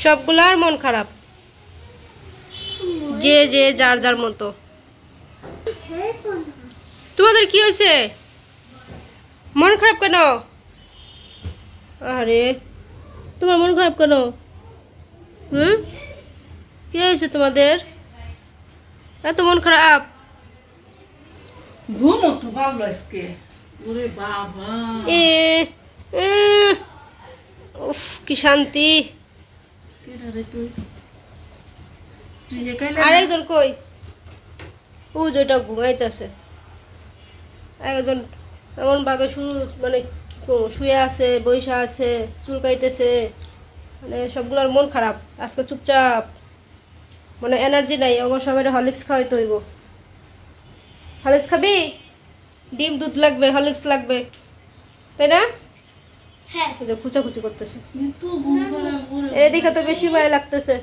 সবগুলার মন খারাপ, যে যে যার যার মতো। তোমাদের কি হয়েছে? মন খারাপ কেন? আরে তোমার মন খারাপ কেন? কি হয়েছে তোমাদের এত মন খারাপ? ঘুম তো ভালো আজকে। ওরে বাবা, উফ কি শান্তি। আরেকজন কই? ও যেটা ঘুমাইতেছে, একজন এমন ভাবে মানে শুয়ে আছে, বৈশা আছে, চুলকাইতেছে, মানে সবগুলোর মন খারাপ আজকে। চুপচাপ, মানে এনার্জি নাই। অবশ্য সবাই হরলিক্স খাওয়াইতে হইব। হরলিক্স খাবি? ডিম দুধ লাগবে, হরলিক্স লাগবে, তাই না? হ্যাঁ। খুচাখুচি করতেছে, এদিকে তো বেশি মায়া লাগতেছে।